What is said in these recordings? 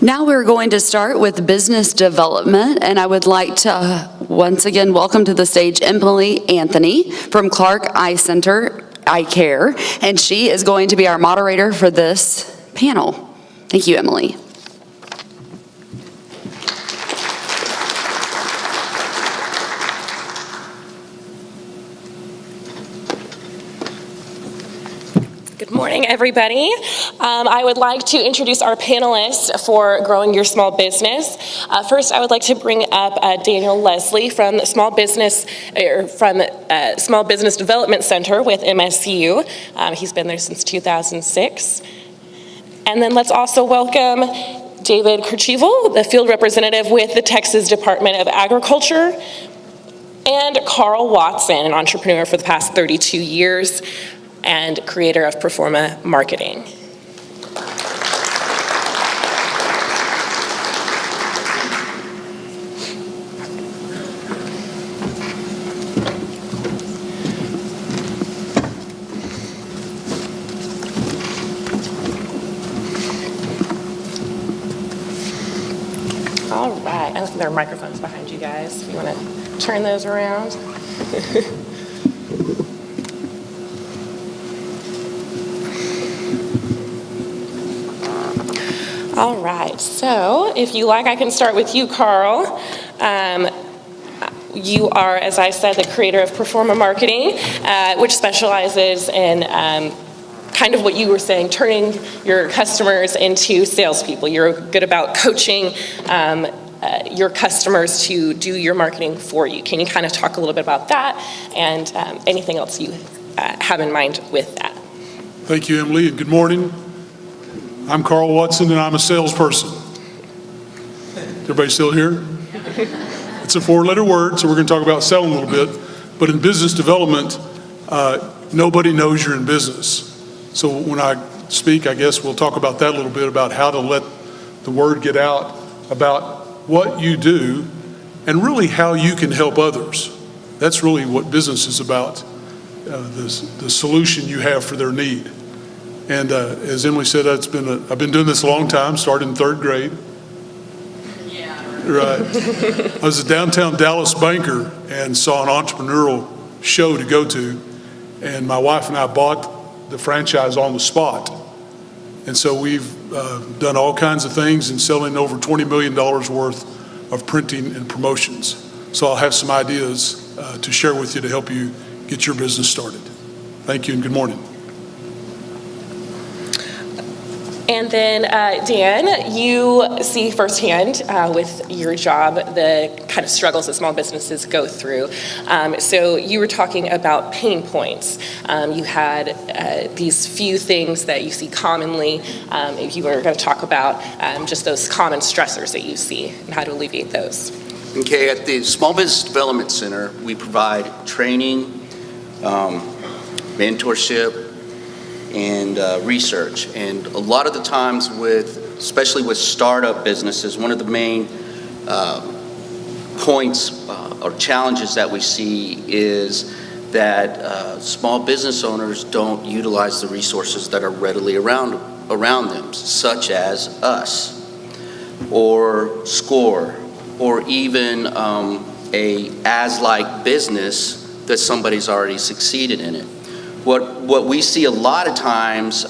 Now we're going to start with business development, and I would like to once again welcome to the stage Emily Anthony from Clark Eye Center Eye Care, and she is going to be our moderator for this panel. Thank you, Emily. Good morning, everybody. I would like to introduce our panelists for Growing Your Small Business. First, I would like to bring up Daniel Leslie from the Small Business Development Center with MSU. He's been there since 2006. And then let's also welcome David Kercheval, the field representative with the Texas Department of Agriculture, and Carl Watson, an entrepreneur for the past 32 years. And creator of Performa Marketing. All right, I think there are microphones behind you guys. If you want to turn those around. All right, so if you like, I can start with you, Carl. You are, as I said, the creator of Performa Marketing, which specializes in kind of what you were saying, turning your customers into salespeople. You're good about coaching your customers to do your marketing for you. Can you kind of talk a little bit about that and anything else you have in mind with that? Thank you, Emily, and good morning. I'm Carl Watson, and I'm a salesperson. Everybody still here? It's a four-letter word, so we're going to talk about selling a little bit. But in business development, nobody knows you're in business. So when I speak, I guess we'll talk about that a little bit, about how to let the word get out about what you do and really how you can help others. That's really what business is about, the solution you have for their need. And as Emily said, I've been doing this a long time, started in third grade. Yeah. Right. I was a downtown Dallas banker and saw an entrepreneurial show to go to, and my wife and I bought the franchise on the spot. And so we've done all kinds of things and selling over $20 million worth of printing and promotions. So I'll have some ideas to share with you to help you get your business started. Thank you and good morning. And then, Dan, you see firsthand with your job the kind of struggles that small businesses go through. So you were talking about pain points. You had these few things that you see commonly. If you were going to talk about just those common stressors that you see and how to alleviate those. Okay, at the Small Business Development Center, we provide training, mentorship, and research. And a lot of the times especially with startup businesses, one of the main points or challenges that we see is that small business owners don't utilize the resources that are readily around them, such as us, or SCORE, or even a as-like business that somebody's already succeeded in it. What we see a lot of times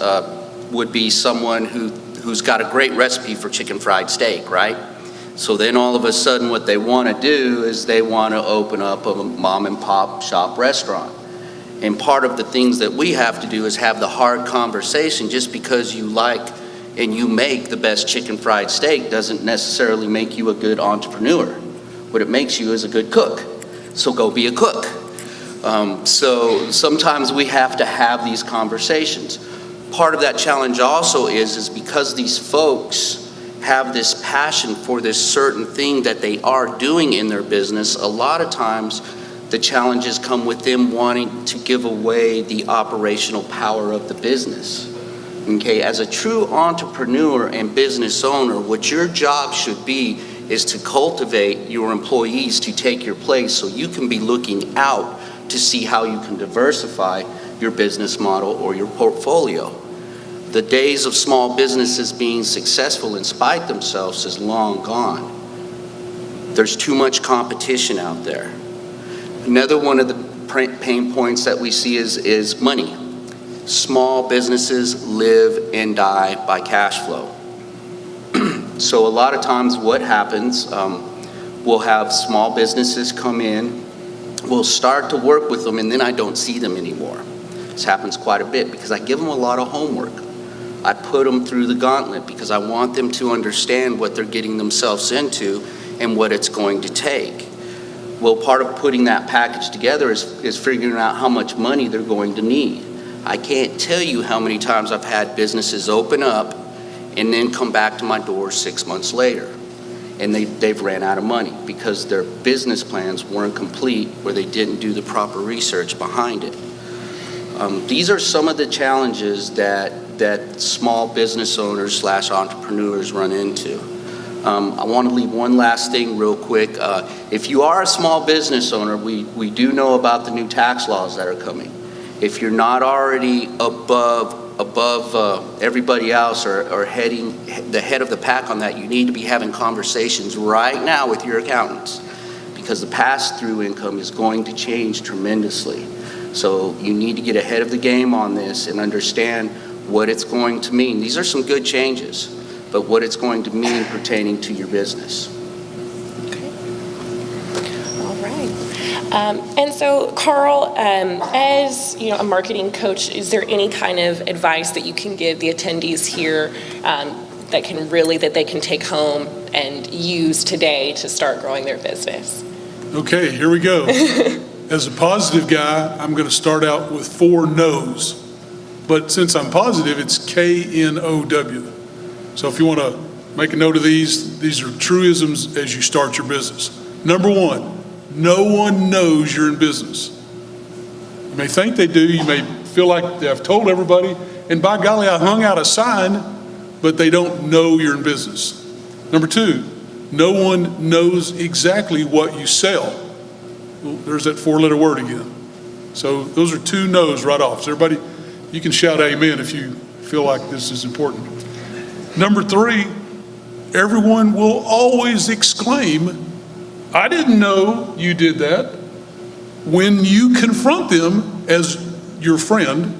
would be someone who's got a great recipe for chicken fried steak, right? So then all of a sudden what they want to do is they want to open up a mom and pop shop restaurant. And part of the things that we have to do is have the hard conversation. Just because you like and you make the best chicken fried steak doesn't necessarily make you a good entrepreneur. What it makes you is a good cook. So go be a cook. So sometimes we have to have these conversations. Part of that challenge also is because these folks have this passion for this certain thing that they are doing in their business, a lot of times the challenges come with them wanting to give away the operational power of the business. Okay, as a true entrepreneur and business owner, what your job should be is to cultivate your employees to take your place so you can be looking out to see how you can diversify your business model or your portfolio. The days of small businesses being successful in spite of themselves is long gone. There's too much competition out there. Another one of the pain points that we see is money. Small businesses live and die by cash flow. So a lot of times what happens, we'll have small businesses come in, we'll start to work with them, and then I don't see them anymore. This happens quite a bit because I give them a lot of homework. I put them through the gauntlet because I want them to understand what they're getting themselves into and what it's going to take. Well, part of putting that package together is figuring out how much money they're going to need. I can't tell you how many times I've had businesses open up and then come back to my door 6 months later, and they've ran out of money because their business plans weren't complete or they didn't do the proper research behind it. These are some of the challenges that small business owners / entrepreneurs run into. I want to leave one last thing real quick. If you are a small business owner, we do know about the new tax laws that are coming. If you're not already above everybody else or heading the head of the pack on that, you need to be having conversations right now with your accountants because the pass-through income is going to change tremendously. So you need to get ahead of the game on this and understand what it's going to mean. These are some good changes, but what it's going to mean pertaining to your business. Okay. All right. And so, Carl, as a marketing coach, is there any kind of advice that you can give the attendees here that they can take home and use today to start growing their business? Okay, here we go. As a positive guy, I'm going to start out with 4 no's. But since I'm positive, it's KNOW. So if you want to make a note of these are truisms as you start your business. Number 1, no one knows you're in business. You may think they do. You may feel like they've told everybody. And by golly, I hung out a sign, but they don't know you're in business. Number 2, no one knows exactly what you sell. Well, there's that 4-letter word again. So those are 2 no's right off. So everybody, you can shout amen if you feel like this is important. Number 3, everyone will always exclaim, I didn't know you did that. When you confront them as your friend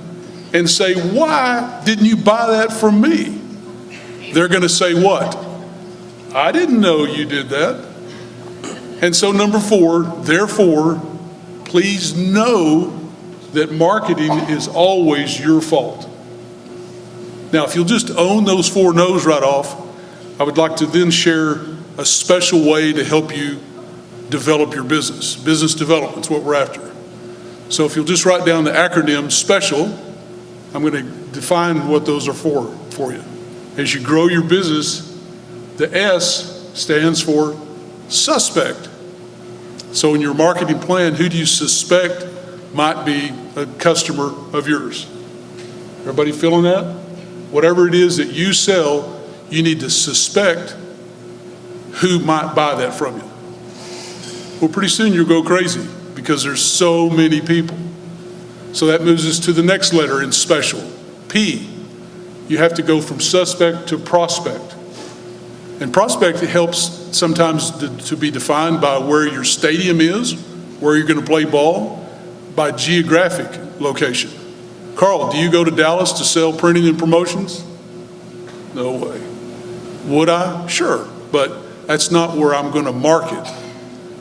and say, why didn't you buy that from me? They're going to say what? I didn't know you did that. And so number 4, therefore, please know that marketing is always your fault. Now, if you'll just own those 4 no's right off, I would like to then share a special way to help you develop your business. Business development is what we're after. So if you'll just write down the acronym SPECIAL, I'm going to define what those are for you. As you grow your business, the S stands for suspect. So in your marketing plan, who do you suspect might be a customer of yours? Everybody feeling that? Whatever it is that you sell, you need to suspect who might buy that from you. Well, pretty soon you'll go crazy because there's so many people. So that moves us to the next letter in special, P. You have to go from suspect to prospect. And prospect helps sometimes to be defined by where your stadium is, where you're going to play ball, by geographic location. Carl, do you go to Dallas to sell printing and promotions? No way. Would I? Sure, but that's not where I'm going to market.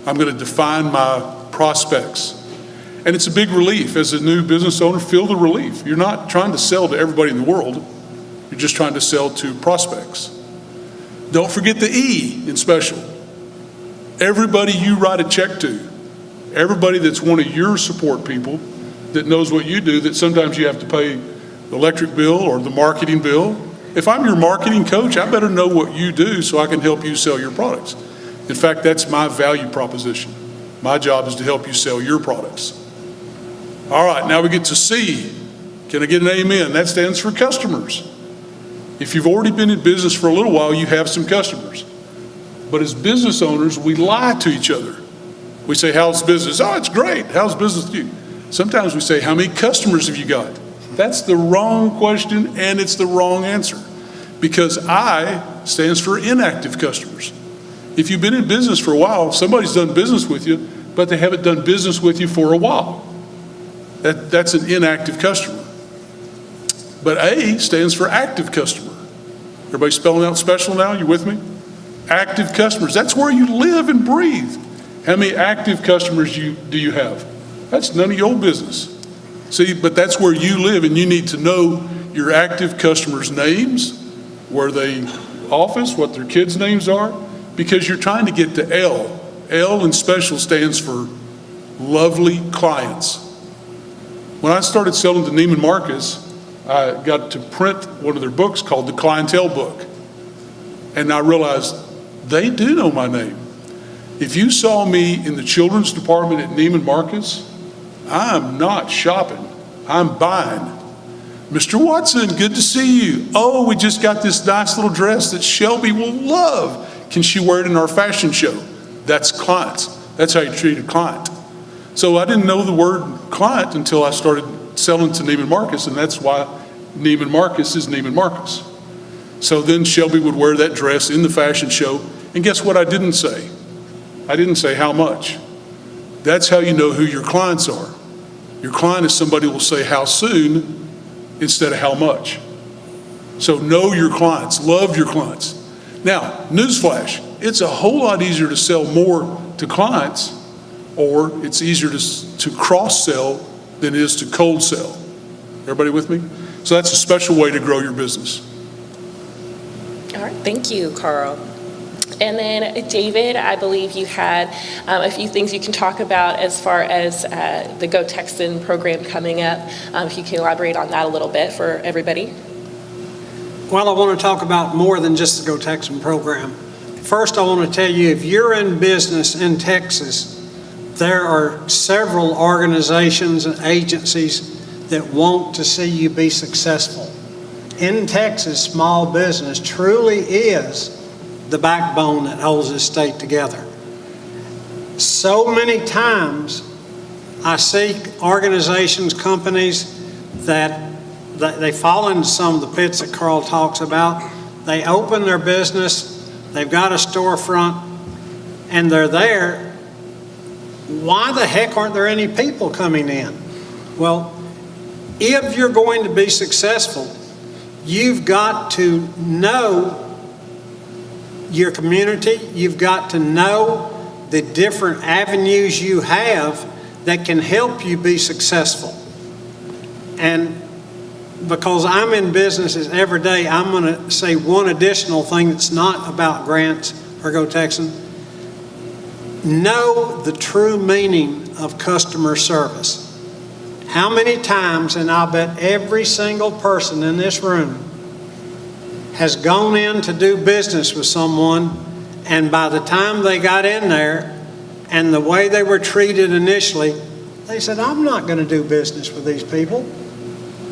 I'm going to define my prospects. And it's a big relief. As a new business owner, feel the relief. You're not trying to sell to everybody in the world. You're just trying to sell to prospects. Don't forget the E in special. Everybody you write a check to, everybody that's one of your support people that knows what you do, that sometimes you have to pay the electric bill or the marketing bill. If I'm your marketing coach, I better know what you do so I can help you sell your products. In fact, that's my value proposition. My job is to help you sell your products. All right, now we get to C. Can I get an amen? That stands for customers. If you've already been in business for a little while, you have some customers. But as business owners, we lie to each other. We say, how's business? Oh, it's great. How's business with you? Sometimes we say, how many customers have you got? That's the wrong question, and it's the wrong answer. Because I stands for inactive customers. If you've been in business for a while, somebody's done business with you, but they haven't done business with you for a while. That's an inactive customer. But A stands for active customer. Everybody spelling out special now? You with me? Active customers. That's where you live and breathe. How many active customers do you have? That's none of your business. See, but that's where you live, and you need to know your active customers' names, where they office, what their kids' names are, because you're trying to get to L. L in special stands for lovely clients. When I started selling to Neiman Marcus, I got to print one of their books called the Clientele Book. And I realized they do know my name. If you saw me in the children's department at Neiman Marcus, I'm not shopping, I'm buying. Mr. Watson, good to see you. Oh, we just got this nice little dress that Shelby will love. Can she wear it in our fashion show? That's clients. That's how you treat a client. So I didn't know the word client until I started selling to Neiman Marcus, and that's why Neiman Marcus is Neiman Marcus. So then Shelby would wear that dress in the fashion show, and guess what I didn't say? I didn't say how much. That's how you know who your clients are. Your client is somebody who will say how soon instead of how much. So know your clients, love your clients. Now, newsflash, it's a whole lot easier to sell more to clients, or it's easier to cross-sell than it is to cold sell. Everybody with me? So that's a special way to grow your business. All right, thank you, Carl. And then David, I believe you had a few things you can talk about as far as the Go Texan program coming up. If you can elaborate on that a little bit for everybody. Well, I want to talk about more than just the Go Texan program. First, I want to tell you, if you're in business in Texas, there are several organizations and agencies that want to see you be successful. In Texas, small business truly is the backbone that holds this state together. So many times I see organizations, companies that they fall into some of the pits that Carl talks about. They open their business, they've got a storefront, and they're there. Why the heck aren't there any people coming in? Well, if you're going to be successful, you've got to know your community. You've got to know the different avenues you have that can help you be successful. And because I'm in businesses every day, I'm going to say one additional thing that's not about grants or Go Texan. Know the true meaning of customer service. How many times, and I'll bet every single person in this room has gone in to do business with someone, and by the time they got in there and the way they were treated initially, they said, I'm not going to do business with these people.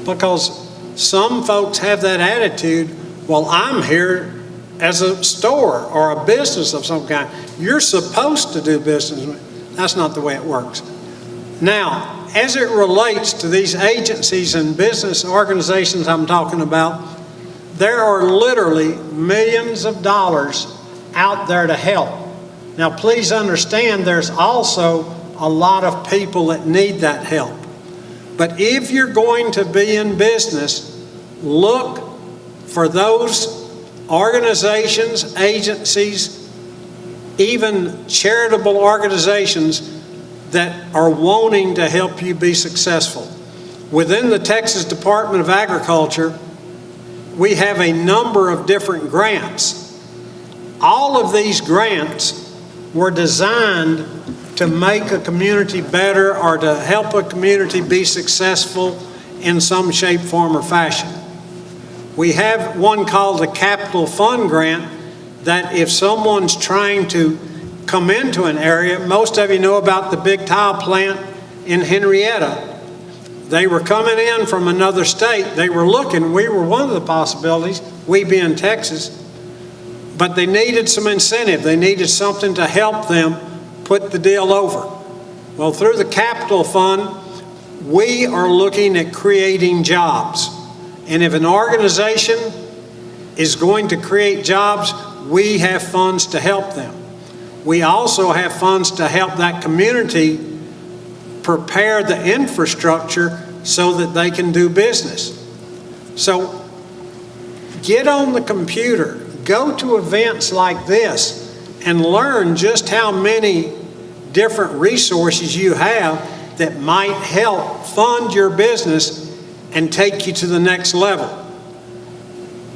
Because some folks have that attitude, well, I'm here as a store or a business of some kind. You're supposed to do business with me. That's not the way it works. Now, as it relates to these agencies and business organizations I'm talking about, there are literally millions of dollars out there to help. Now, please understand there's also a lot of people that need that help. But if you're going to be in business, look for those organizations, agencies, even charitable organizations that are wanting to help you be successful. Within the Texas Department of Agriculture, we have a number of different grants. All of these grants were designed to make a community better or to help a community be successful in some shape, form, or fashion. We have one called the Capital Fund Grant that if someone's trying to come into an area, most of you know about the big tile plant in Henrietta. They were coming in from another state. They were looking, we were one of the possibilities, we being Texas, but they needed some incentive. They needed something to help them put the deal over. Well, through the Capital Fund, we are looking at creating jobs. And if an organization is going to create jobs, we have funds to help them. We also have funds to help that community prepare the infrastructure so that they can do business. So get on the computer, go to events like this, and learn just how many different resources you have that might help fund your business and take you to the next level.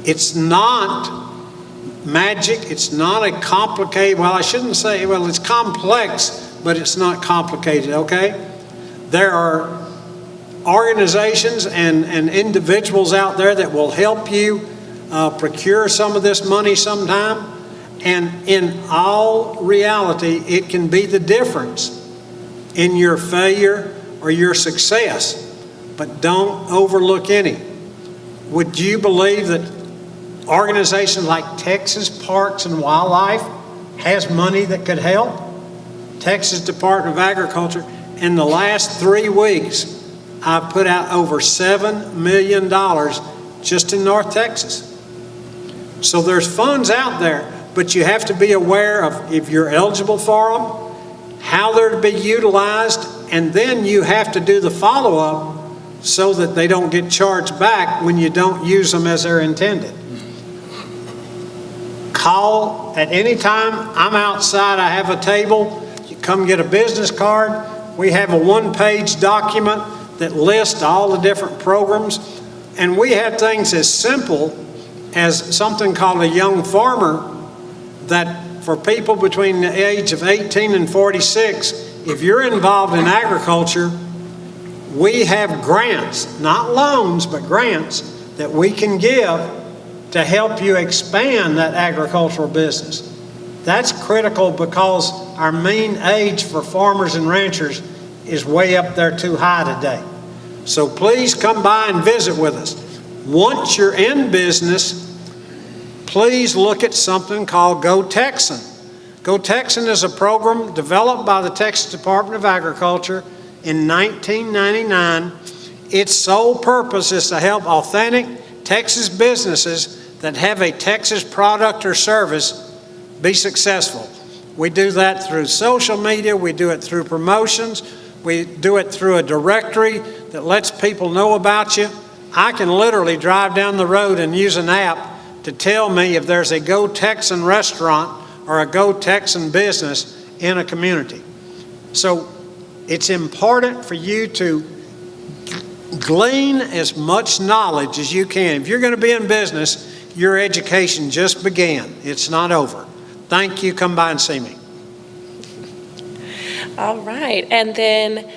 It's not magic, it's not a complicated, well, I shouldn't say, well, it's complex, but it's not complicated, okay? There are organizations and individuals out there that will help you procure some of this money sometime. And in all reality, it can be the difference in your failure or your success. But don't overlook any. Would you believe that organizations like Texas Parks and Wildlife has money that could help? Texas Department of Agriculture, in the last 3 weeks, I've put out over $7 million just in North Texas. So there's funds out there, but you have to be aware of if you're eligible for them, how they're to be utilized, and then you have to do the follow-up so that they don't get charged back when you don't use them as they're intended. Call at any time. I'm outside. I have a table. You come get a business card. We have a one-page document that lists all the different programs. And we have things as simple as something called a young farmer that for people between the age of 18 and 46, if you're involved in agriculture, we have grants, not loans, but grants that we can give to help you expand that agricultural business. That's critical because our mean age for farmers and ranchers is way up there too high today. So please come by and visit with us. Once you're in business, please look at something called Go Texan. Go Texan is a program developed by the Texas Department of Agriculture in 1999. Its sole purpose is to help authentic Texas businesses that have a Texas product or service be successful. We do that through social media, we do it through promotions, we do it through a directory that lets people know about you. I can literally drive down the road and use an app to tell me if there's a Go Texan restaurant or a Go Texan business in a community. So it's important for you to glean as much knowledge as you can. If you're going to be in business, your education just began. It's not over. Thank you. Come by and see me. All right. And then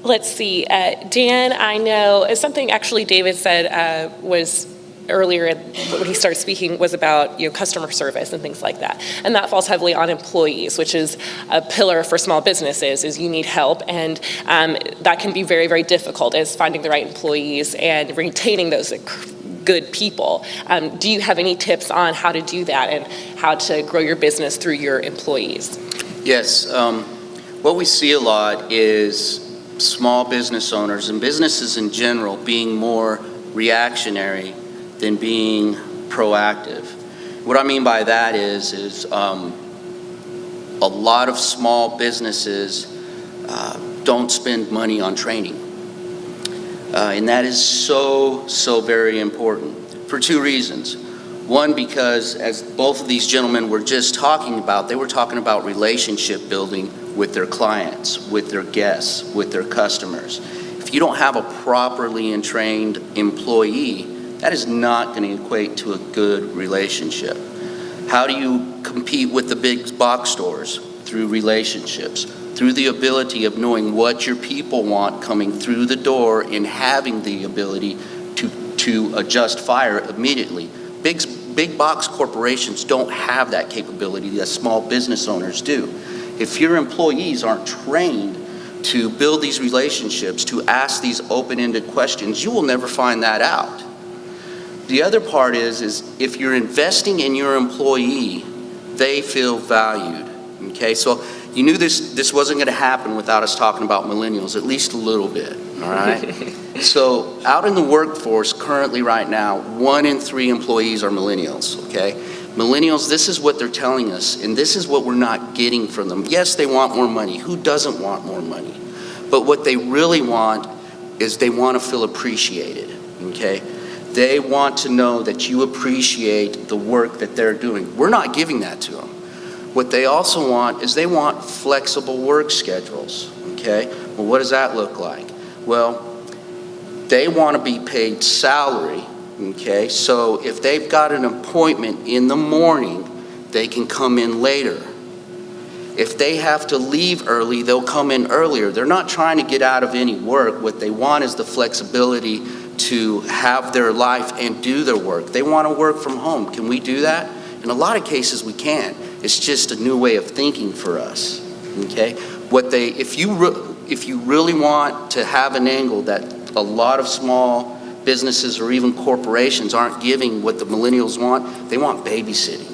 let's see. Dan, I know something actually David said was earlier when he started speaking was about customer service and things like that. And that falls heavily on employees, which is a pillar for small businesses, is you need help. And that can be very, very difficult, is finding the right employees and retaining those good people. Do you have any tips on how to do that and how to grow your business through your employees? Yes. What we see a lot is small business owners and businesses in general being more reactionary than being proactive. What I mean by that is a lot of small businesses don't spend money on training. And that is so very important for two reasons. One, because as both of these gentlemen were just talking about, they were talking about relationship building with their clients, with their guests, with their customers. If you don't have a properly trained employee, that is not going to equate to a good relationship. How do you compete with the big box stores? Through relationships, through the ability of knowing what your people want coming through the door and having the ability to adjust fire immediately. Big box corporations don't have that capability that small business owners do. If your employees aren't trained to build these relationships, to ask these open-ended questions, you will never find that out. The other part is if you're investing in your employee, they feel valued. Okay, so You knew this wasn't going to happen without us talking about millennials, at least a little bit, all right? So out in the workforce currently right now, 1 in 3 employees are millennials, okay? Millennials, this is what they're telling us, and this is what we're not getting from them. Yes, they want more money. Who doesn't want more money? But what they really want is they want to feel appreciated, okay? They want to know that you appreciate the work that they're doing. We're not giving that to them. What they also want is they want flexible work schedules, okay? Well, what does that look like? Well, they want to be paid salary, okay? So if they've got an appointment in the morning, they can come in later. If they have to leave early, they'll come in earlier. They're not trying to get out of any work. What they want is the flexibility to have their life and do their work. They want to work from home. Can we do that? In a lot of cases, we can. It's just a new way of thinking for us, okay? If you really want to have an angle that a lot of small businesses or even corporations aren't giving what the millennials want, they want babysitting,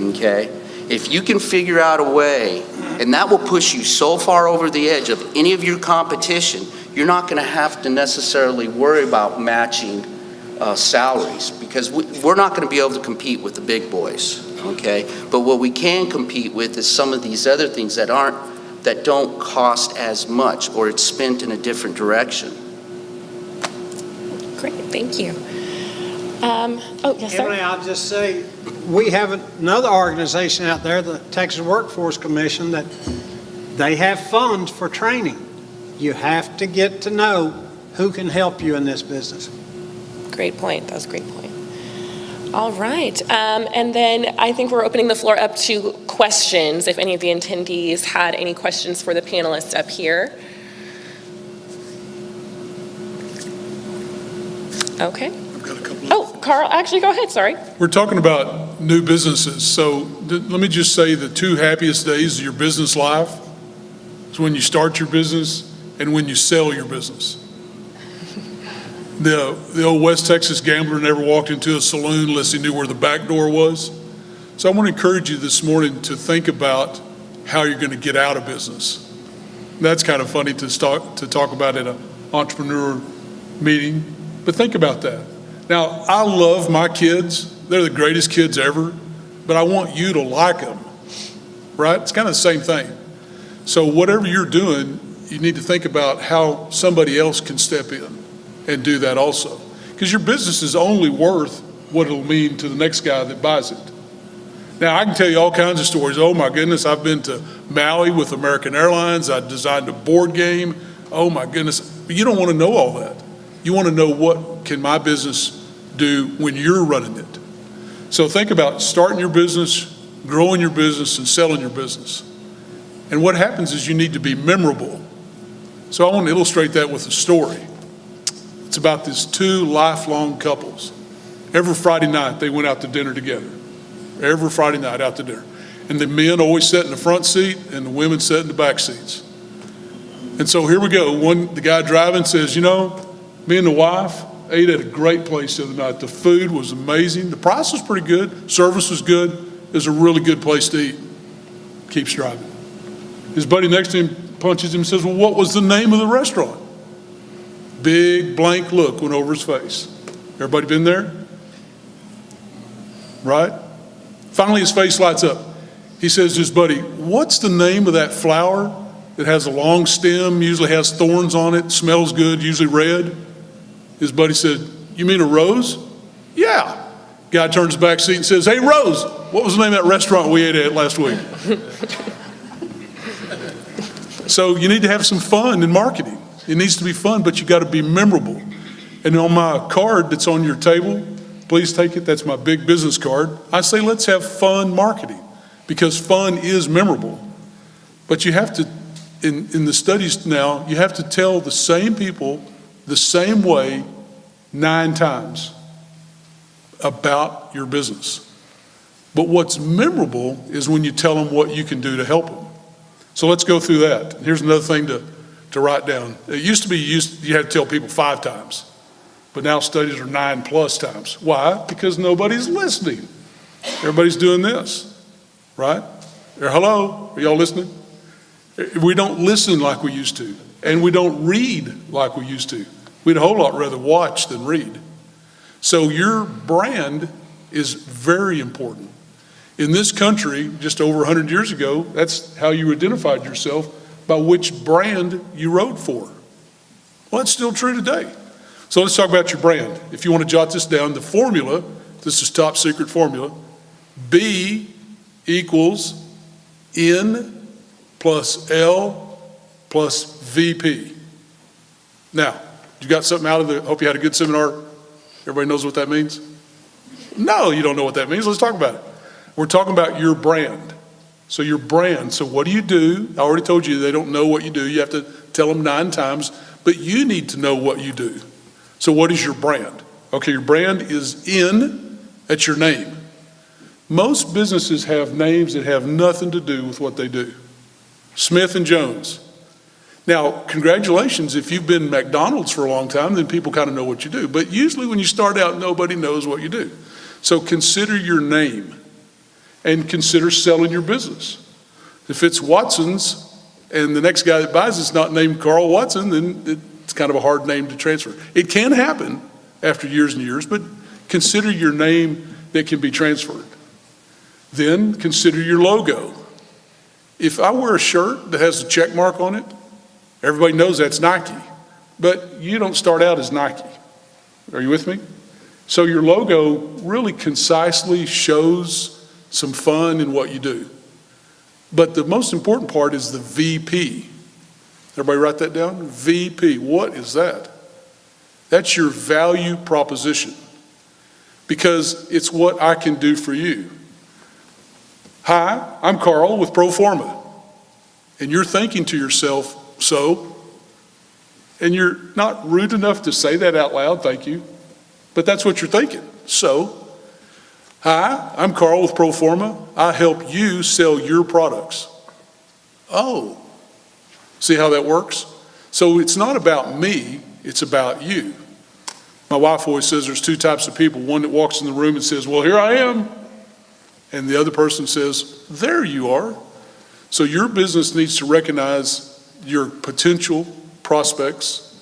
okay? If you can figure out a way, and that will push you so far over the edge of any of your competition, you're not going to have to necessarily worry about matching salaries, because we're not going to be able to compete with the big boys, okay? But what we can compete with is some of these other things that don't cost as much, or it's spent in a different direction. Great, thank you. Oh, yes, sir. Emily, I'll just say, we have another organization out there, the Texas Workforce Commission, that they have funds for training. You have to get to know who can help you in this business. Great point. That was a great point. All right. And then I think we're opening the floor up to questions, if any of the attendees had any questions for the panelists up here. Okay. I've got a couple of Oh, Carl, actually, go ahead. Sorry. We're talking about new businesses, so let me just say the 2 happiest days of your business life is when you start your business and when you sell your business. The old West Texas gambler never walked into a saloon unless he knew where the back door was. So I want to encourage you this morning to think about how you're going to get out of business. That's kind of funny to talk about at an entrepreneur meeting, but think about that. Now, I love my kids. They're the greatest kids ever, but I want you to like them, right? It's kind of the same thing. So whatever you're doing, you need to think about how somebody else can step in and do that also. Because your business is only worth what it'll mean to the next guy that buys it. Now, I can tell you all kinds of stories. Oh my goodness, I've been to Maui with American Airlines. I designed a board game. Oh my goodness. But you don't want to know all that. You want to know what can my business do when you're running it. So think about starting your business, growing your business, and selling your business. And what happens is you need to be memorable. So I want to illustrate that with a story. It's about these 2 lifelong couples. Every Friday night, they went out to dinner together. Every Friday night, out to dinner. And the men always sat in the front seat, and the women sat in the back seats. And so here we go. The guy driving says, you know, me and the wife ate at a great place the other night. The food was amazing. The price was pretty good. Service was good. It was a really good place to eat. Keeps driving. His buddy next to him punches him and says, well, what was the name of the restaurant? Big blank look went over his face. Everybody been there? Right? Finally, his face lights up. He says to his buddy, what's the name of that flower that has a long stem, usually has thorns on it, smells good, usually red? His buddy said, you mean a rose? Yeah. Guy turns the back seat and says, hey, Rose, what was the name of that restaurant we ate at last week? So you need to have some fun in marketing. It needs to be fun, but you got to be memorable. And on my card that's on your table, please take it. That's my big business card. I say, let's have fun marketing, because fun is memorable. But you have to, in the studies now, you have to tell the same people the same way 9 times about your business. But what's memorable is when you tell them what you can do to help them. So let's go through that. Here's another thing to write down. It used to be you had to tell people 5 times, but now studies are 9+ times. Why? Because nobody's listening. Everybody's doing this, right? Hello, are y'all listening? We don't listen like we used to, and we don't read like we used to. We'd a whole lot rather watch than read. So your brand is very important. In this country, just over 100 years ago, that's how you identified yourself, by which brand you wrote for. Well, it's still true today. So let's talk about your brand. If you want to jot this down, the formula, this is top secret formula, B equals N plus L plus VP. Now, you got something out of the, hope you had a good seminar. Everybody knows what that means? No, you don't know what that means. Let's talk about it. We're talking about your brand. So your brand, so what do you do? I already told you they don't know what you do. You have to tell them 9 times, but you need to know what you do. So what is your brand? Okay, your brand is N, that's your name. Most businesses have names that have nothing to do with what they do. Smith and Jones. Now, congratulations, if you've been McDonald's for a long time, then people kind of know what you do. But usually when you start out, nobody knows what you do. So consider your name and consider selling your business. If it's Watson's and the next guy that buys it's not named Carl Watson, then it's kind of a hard name to transfer. It can happen after years and years, but consider your name that can be transferred. Then consider your logo. If I wear a shirt that has a check mark on it, everybody knows that's Nike, but you don't start out as Nike. Are you with me? So your logo really concisely shows some fun in what you do. But the most important part is the VP. Everybody write that down? VP, what is that? That's your value proposition, because it's what I can do for you. Hi, I'm Carl with Proforma. And you're thinking to yourself, so? And you're not rude enough to say that out loud, thank you. But that's what you're thinking, so? Hi, I'm Carl with Proforma. I help you sell your products. Oh, see how that works? So it's not about me, it's about you. My wife always says there's 2 types of people. One that walks in the room and says, well, here I am. And the other person says, there you are. So your business needs to recognize your potential prospects'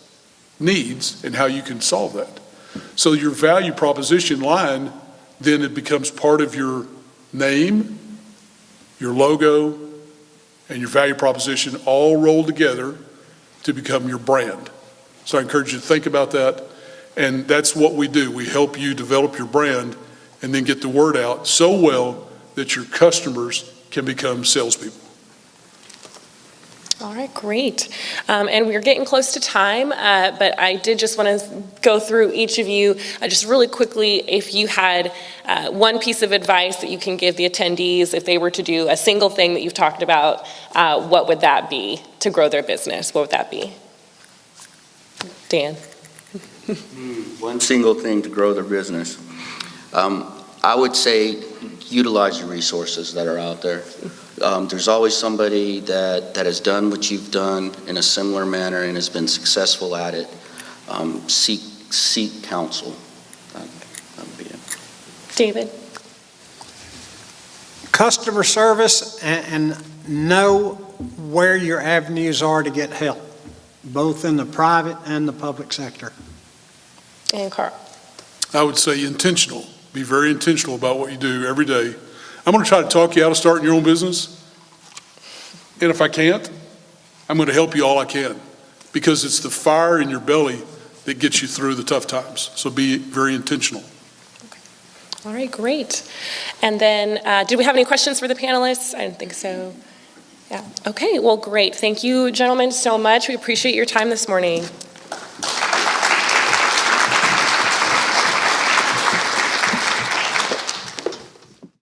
needs and how you can solve that. So your value proposition line, then it becomes part of your name, your logo, and your value proposition all rolled together to become your brand. So I encourage you to think about that. And that's what we do. We help you develop your brand and then get the word out so well that your customers can become salespeople. All right, great. And we're getting close to time, but I did just want to go through each of you just really quickly. If you had one piece of advice that you can give the attendees if they were to do a single thing that you've talked about, what would that be to grow their business? What would that be? Dan? One single thing to grow their business. I would say utilize your resources that are out there. There's always somebody that has done what you've done in a similar manner and has been successful at it. Seek counsel. That would be it. David? Customer service and know where your avenues are to get help, both in the private and the public sector. And Carl? I would say intentional. Be very intentional about what you do every day. I'm going to try to talk you out of starting your own business. And if I can't, I'm going to help you all I can, because it's the fire in your belly that gets you through the tough times. So be very intentional. Okay. All right, great. And then, did we have any questions for the panelists? I didn't think so. Yeah. Okay, well, great. Thank you, gentlemen, so much. We appreciate your time this morning.